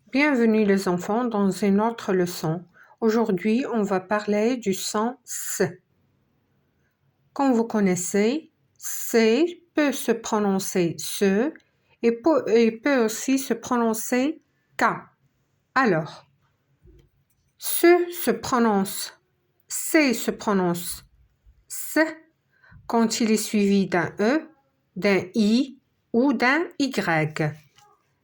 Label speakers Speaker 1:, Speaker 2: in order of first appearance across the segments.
Speaker 1: Bienvenue les enfants dans une autre leçon. Aujourd'hui, on va parler du son S. Comme vous connaissez, C peut se prononcer SE et peut aussi se prononcer K. Alors, C se prononce S quand il est suivi d'un E, d'un I ou d'un Y.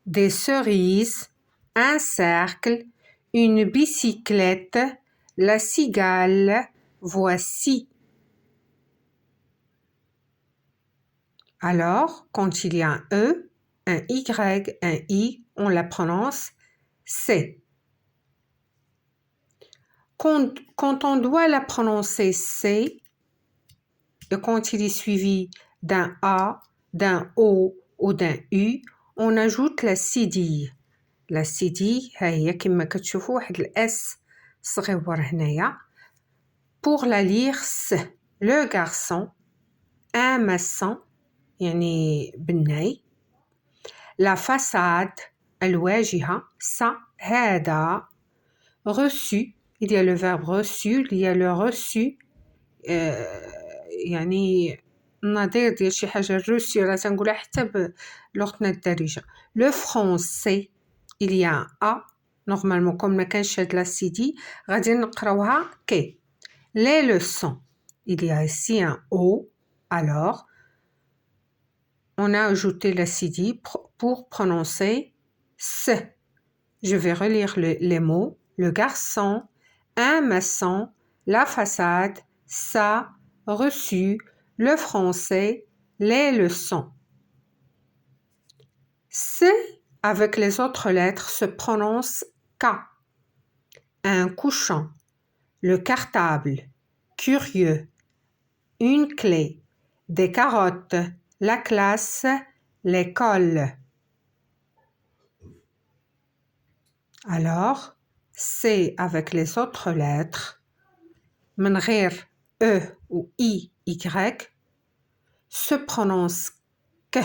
Speaker 1: Des cerises, un cercle, une bicyclette, la cigale, voici. Alors, quand il y a un E, un Y, un I, on la prononce C. Quand on doit la prononcer C, et quand il est suivi d'un A, d'un O ou d'un U, on ajoute la cédille. La cédille هي كما كتشوفوا واحد الاس صغيور هنايا. Pour la lire S. Le garçon, un maçon يعني بناي. La façade, الواجهة ça هذا. Reçu, il y a le verbe reçu, il y a le reçu يعني نظير ديال شي حاجة reçu راه تنقولها حتى بلغتنا الدارجة. Le français, il y a un A. Normalement, comme ما كانش هاد la cédille, غادي نقراوها K. Les leçons, il y a ici un O. Alors, on a ajouté la cédille pour prononcer S. Je vais relire les mots. Le garçon, un maçon, la façade, ça, reçu, le français, les leçons. C avec les autres lettres se prononce K. Un couchant, le cartable, curieux, une clé, des carottes, la classe, l'école. Alors, C avec les autres lettres, من غير E ou I, Y, se prononce K.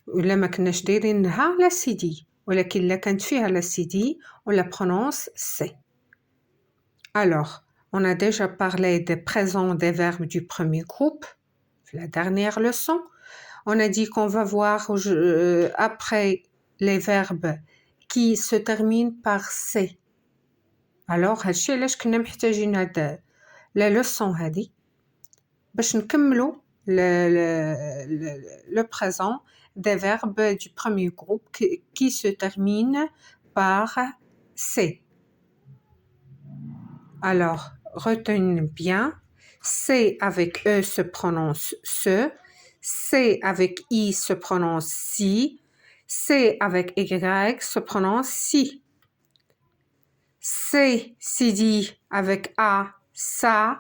Speaker 1: ولا ما كناش دايرينها لا سيدي، ولكن إلا كانت فيها لا سيدي on la prononce C. Alors, on a déjà parlé des présents des verbes du premier groupe, la dernière leçon. On a dit qu'on va voir après les verbes qui se terminent par C. Alors, هادشي علاش كنا محتاجين هاد la leçon هادي باش نكملوا le présent des verbes du premier groupe qui se terminent par C. Alors, retenez bien, C avec E se prononce se, C avec I se prononce si, C avec Y se prononce si. C, dit avec A, ça,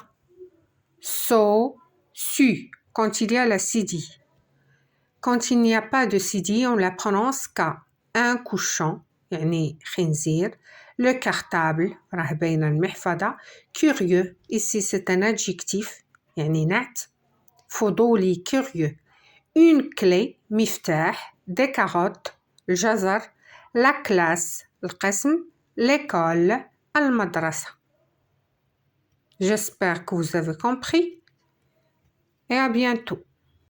Speaker 1: so, su, quand il y a la cédille. Quand il n'y a pas de cédille, on la prononce K. Un couchant, يعني خنزير. Le cartable, راه باينة المحفظة. Curieux, ici c'est un adjectif, يعني نعت. فضولي, curieux. Une clé, مفتاح. Des carottes, الجزر. La classe, القسم. L'école, المدرسة. J'espère que vous avez compris et à bientôt.